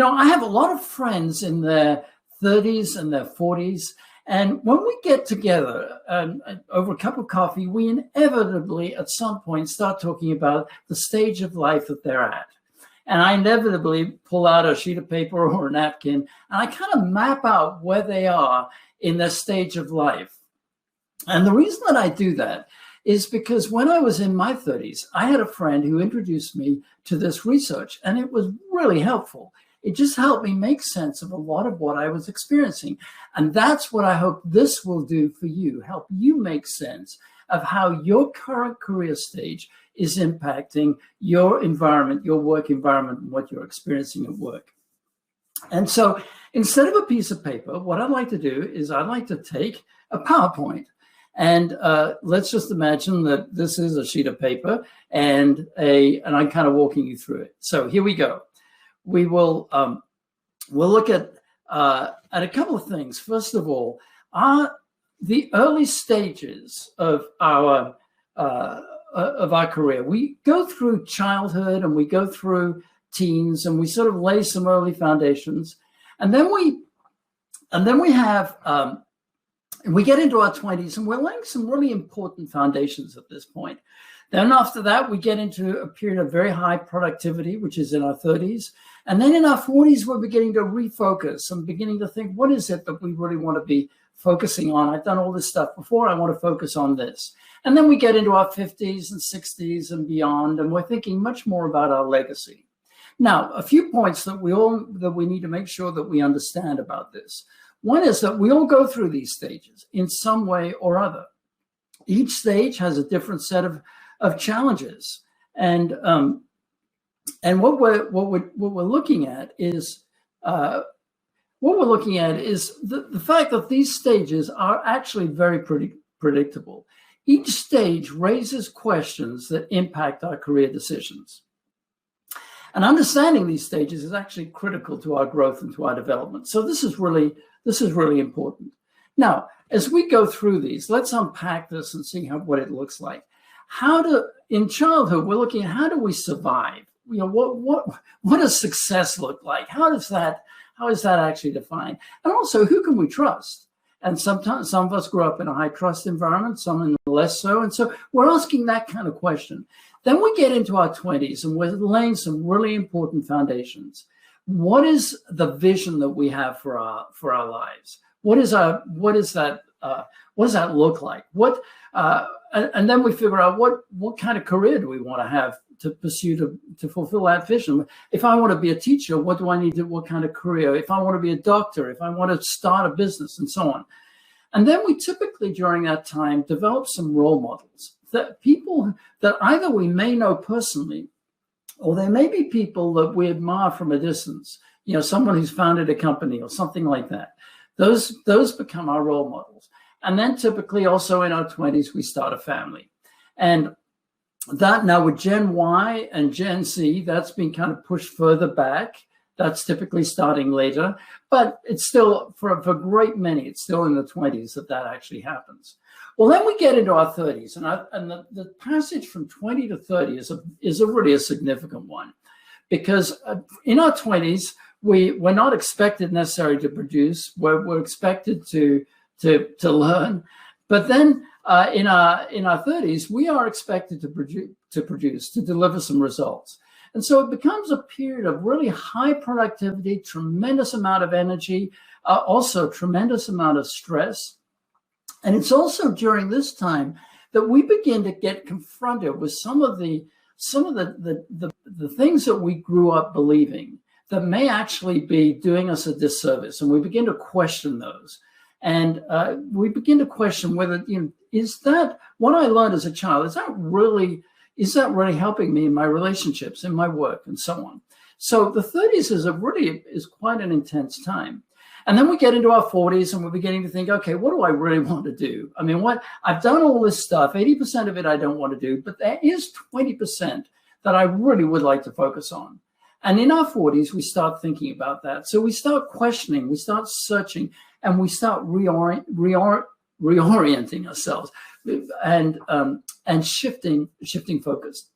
I have a lot of friends in their 30s and their 40s. And when we get together over a cup of coffee, we inevitably at some point start talking about the stage of life that they're at. And I inevitably pull out a sheet of paper or a napkin, and I kind of map out where they are in their stage of life. And the reason that I do that is because when I was in my 30s, I had a friend who introduced me to this research, and it was really helpful. It just helped me make sense of a lot of what I was experiencing. And that's what I hope this will do for you, help you make sense of how your current career stage is impacting your environment, your work environment, and what you're experiencing at work. And so instead of a piece of paper, what I'd like to do is I'd like to take a PowerPoint. And let's just imagine that this is a sheet of paper and I'm kind of walking you through it. So here we go. We will we'll look at a couple of things. First of all, the early stages of our career. We go through childhood and we go through teens and we sort of lay some early foundations, and then we have we get into our 20s and we're laying some really important foundations at this point. Then after that, we get into a period of very high productivity, which is in our 30s. And then in our 40s, we're beginning to refocus and beginning to think, what is it that we really want to be focusing on? I've done all this stuff before. I want to focus on this. And then we get into our 50s and 60s and beyond, and we're thinking much more about our legacy. Now, a few points that we need to make sure that we understand about this. One is that we all go through these stages in some way or other. Each stage has a different set of challenges, and what we're looking at is the fact that these stages are actually very predictable. Each stage raises questions that impact our career decisions. And understanding these stages is actually critical to our growth and to our development. So this is really important. Now, as we go through these, let's unpack this and see what it looks like. In childhood, we're looking at how do we survive? What does success look like? How is that actually defined? And also, who can we trust? And sometimes some of us grew up in a high trust environment, some in less so. And so we're asking that kind of question. Then we get into our 20s and we're laying some really important foundations. What is the vision that we have for our lives? What does that look like? And then we figure out what kind of career do we want to have to pursue to fulfill that vision. If I want to be a teacher, what do I need to, what kind of career? If I want to be a doctor, if I want to start a business, and so on. And then we typically during that time develop some role models, that people that either we may know personally, or there may be people that we admire from a distance, someone who's founded a company or something like that. Those become our role models. And then typically also in our 20s, we start a family. And that now with Gen Y and Gen Z, that's been kind of pushed further back. That's typically starting later, but it's still, for a great many, it's still in the 20s that actually happens. Well, then we get into our 30s, and the passage from 20 to 30 is a really significant one, because in our 20s, we're not expected necessarily to produce. We're expected to learn, but then in our 30s, we are expected to produce, to deliver some results. And so it becomes a period of really high productivity, tremendous amount of energy, also tremendous amount of stress. And it's also during this time that we begin to get confronted with some of the things that we grew up believing that may actually be doing us a disservice. And we begin to question those. And we begin to question whether, is that what I learned as a child, is that really helping me in my relationships, in my work, and so on? So the 30s is quite an intense time. And then we get into our 40s and we're beginning to think, okay, what do I really want to do? I mean, I've done all this stuff, 80% of it I don't want to do, but there is 20% that I really would like to focus on. And in our 40s, we start thinking about that. So we start questioning, we start searching, and we start reorienting ourselves and shifting focus.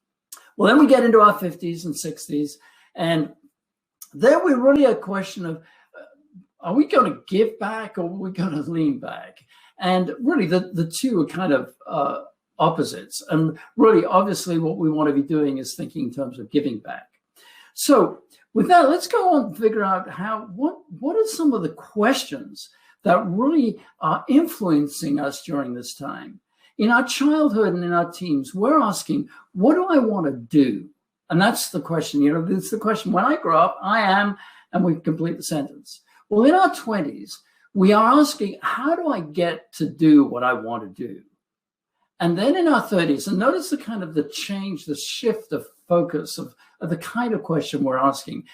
Well, then we get into our 50s and 60s, and then we're really a question of, are we going to give back or are we going to lean back? And really the two are kind of opposites. And really, obviously, what we want to be doing is thinking in terms of giving back. So with that, let's go on and figure out what are some of the questions that really are influencing us during this time. In our childhood and in our teens, we're asking, what do I want to do? And that's the question, it's the question, when I grow up, I am, and we complete the sentence. Well, in our 20s, we are asking, how do I get to do what I want to do? And then in our 30s, and notice the kind of the change, the shift of focus of the kind of question we're asking.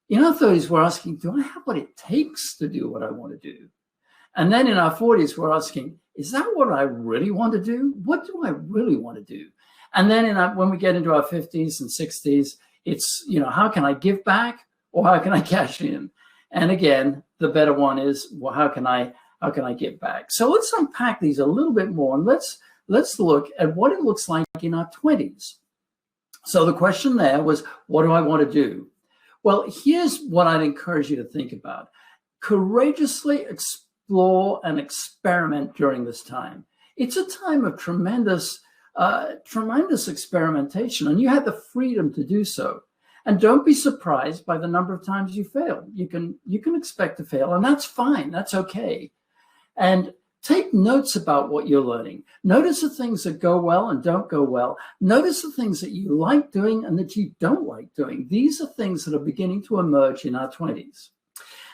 In our 30s, we're asking, do I have what it takes to do what I want to do? And then in our 40s, we're asking, is that what I really want to do? What do I really want to do? And then when we get into our 50s and 60s, it's, how can I give back or how can I cash in? And again, the better one is, well, how can I give back? So let's unpack these a little bit more, and let's look at what it looks like in our 20s. So the question there was, what do I want to do? Well, here's what I'd encourage you to think about. Courageously explore and experiment during this time. It's a time of tremendous experimentation, and you have the freedom to do so. And don't be surprised by the number of times you fail. You can expect to fail, and that's fine. That's okay. And take notes about what you're learning. Notice the things that go well and don't go well. Notice the things that you like doing and that you don't like doing. These are things that are beginning to emerge in our 20s.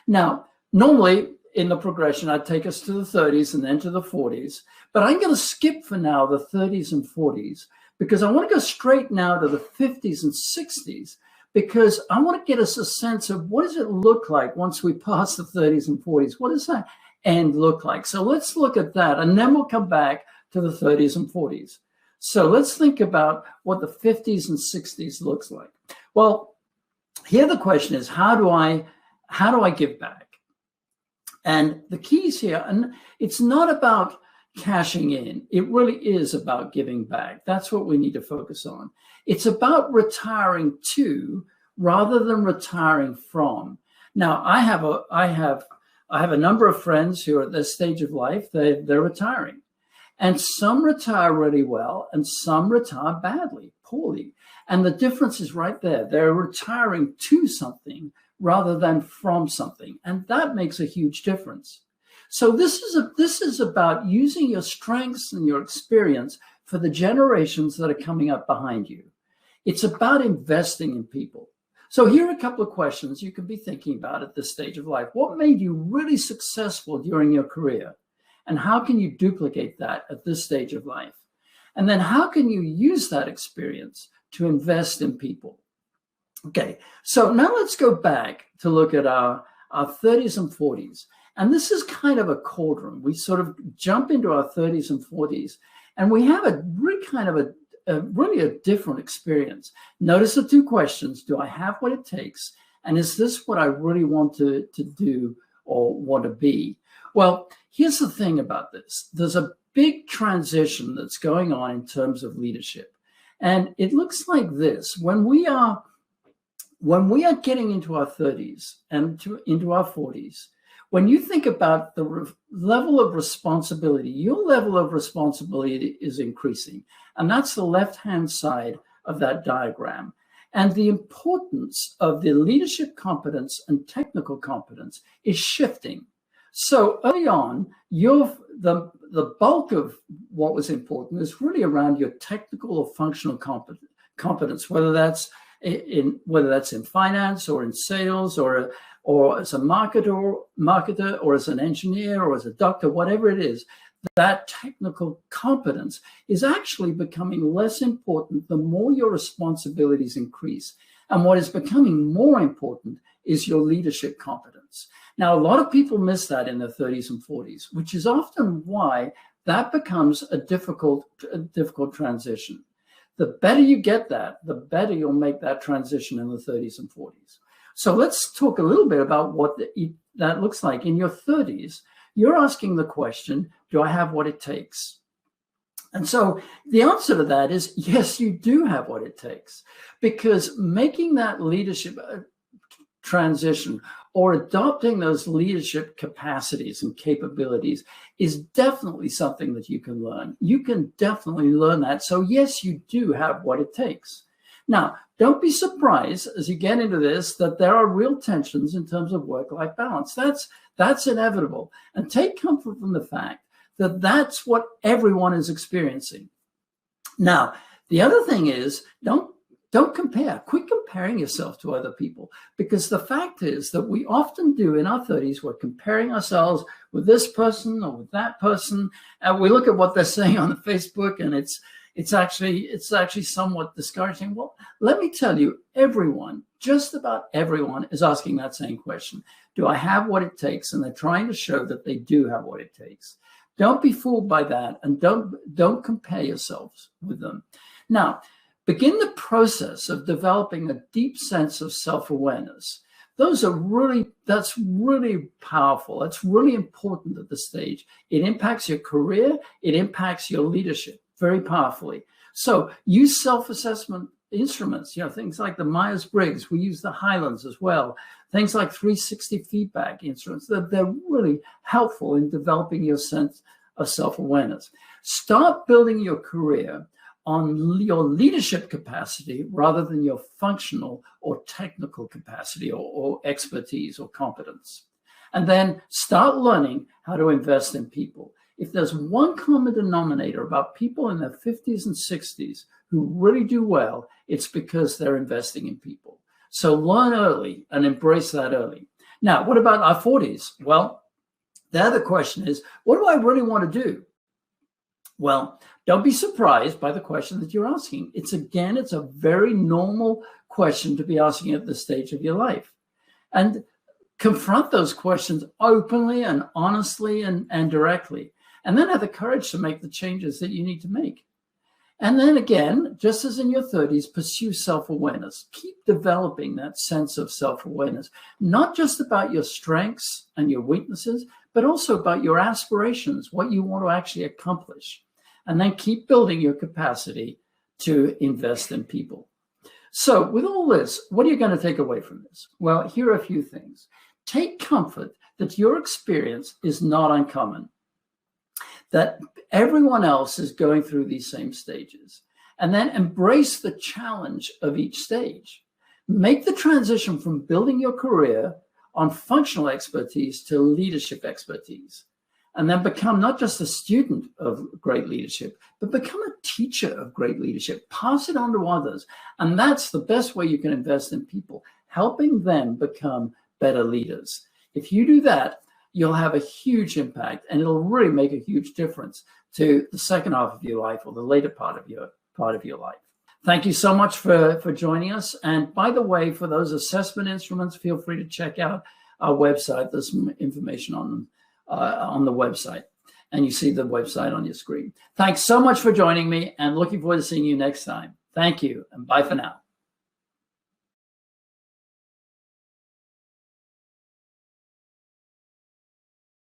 Now, normally in the progression, I'd take us to the 30s and then to the 40s, but I'm going to skip for now the 30s and 40s because I want to go straight now to the 50s and 60s, because I want to get us a sense of what does it look like once we pass the 30s and 40s? What does that end look like? So let's look at that, and then we'll come back to the 30s and 40s. So let's think about what the 50s and 60s looks like. Well, here the question is, how do I give back? And the keys here, and it's not about cashing in. It really is about giving back. That's what we need to focus on. It's about retiring to rather than retiring from. Now, I have a number of friends who are at this stage of life, they're retiring. And some retire really well and some retire badly, poorly. And the difference is right there. They're retiring to something rather than from something. And that makes a huge difference. So this is about using your strengths and your experience for the generations that are coming up behind you. It's about investing in people. So here are a couple of questions you could be thinking about at this stage of life. What made you really successful during your career? And how can you duplicate that at this stage of life? And then how can you use that experience to invest in people? Okay, so now let's go back to look at our 30s and 40s. And this is kind of a cauldron. We sort of jump into our 30s and 40s, and we have a really kind of a different experience. Notice the two questions. Do I have what it takes? And is this what I really want to do or want to be? Well, here's the thing about this. There's a big transition that's going on in terms of leadership. And it looks like this. When we are getting into our 30s and into our 40s, when you think about the level of responsibility, your level of responsibility is increasing. And that's the left-hand side of that diagram. And the importance of the leadership competence and technical competence is shifting. So early on, the bulk of what was important is really around your technical or functional competence, whether that's in finance or in sales or as a marketer or as an engineer or as a doctor, whatever it is. That technical competence is actually becoming less important the more your responsibilities increase. And what is becoming more important is your leadership competence. Now, a lot of people miss that in their 30s and 40s, which is often why that becomes a difficult transition. The better you get that, the better you'll make that transition in the 30s and 40s. So let's talk a little bit about what that looks like. In your 30s, you're asking the question, do I have what it takes? And so the answer to that is, yes, you do have what it takes, because making that leadership, transition or adopting those leadership capacities and capabilities is definitely something that you can learn. You can definitely learn that. So yes, you do have what it takes. Now, don't be surprised as you get into this that there are real tensions in terms of work-life balance. That's inevitable. And take comfort from the fact that that's what everyone is experiencing. Now, the other thing is, don't compare. Quit comparing yourself to other people, because the fact is that we often do in our 30s, we're comparing ourselves with this person or with that person. And we look at what they're saying on the Facebook, and it's actually somewhat discouraging. Well, let me tell you, everyone, just about everyone is asking that same question. Do I have what it takes? And they're trying to show that they do have what it takes. Don't be fooled by that, and don't compare yourselves with them. Now, begin the process of developing a deep sense of self-awareness. That's really powerful. That's really important at this stage. It impacts your career. It impacts your leadership very powerfully. So use self-assessment instruments, things like the Myers-Briggs. We use the Highlands as well. Things like 360 feedback instruments. They're really helpful in developing your sense of self-awareness. Start building your career on your leadership capacity rather than your functional or technical capacity or expertise or competence. And then start learning how to invest in people. If there's one common denominator about people in their 50s and 60s who really do well, it's because they're investing in people. So learn early and embrace that early. Now, what about our 40s? Well, the other question is, what do I really want to do? Well, don't be surprised by the question that you're asking. It's a very normal question to be asking at this stage of your life. And confront those questions openly and honestly and directly. And then have the courage to make the changes that you need to make. And then again, just as in your 30s, pursue self-awareness. Keep developing that sense of self-awareness, not just about your strengths and your weaknesses, but also about your aspirations, what you want to actually accomplish. And then keep building your capacity to invest in people. So with all this, what are you going to take away from this? Well, here are a few things. Take comfort that your experience is not uncommon, that everyone else is going through these same stages, and then embrace the challenge of each stage. Make the transition from building your career on functional expertise to leadership expertise, and then become not just a student of great leadership, but become a teacher of great leadership. Pass it on to others. And that's the best way you can invest in people, helping them become better leaders. If you do that, you'll have a huge impact, and it'll really make a huge difference to the second half of your life or the later part of your life. Thank you so much for joining us. And by the way, for those assessment instruments, feel free to check out our website. There's some information on them on the website, and you see the website on your screen. Thanks so much for joining me, and looking forward to seeing you next time. Thank you, and bye for now.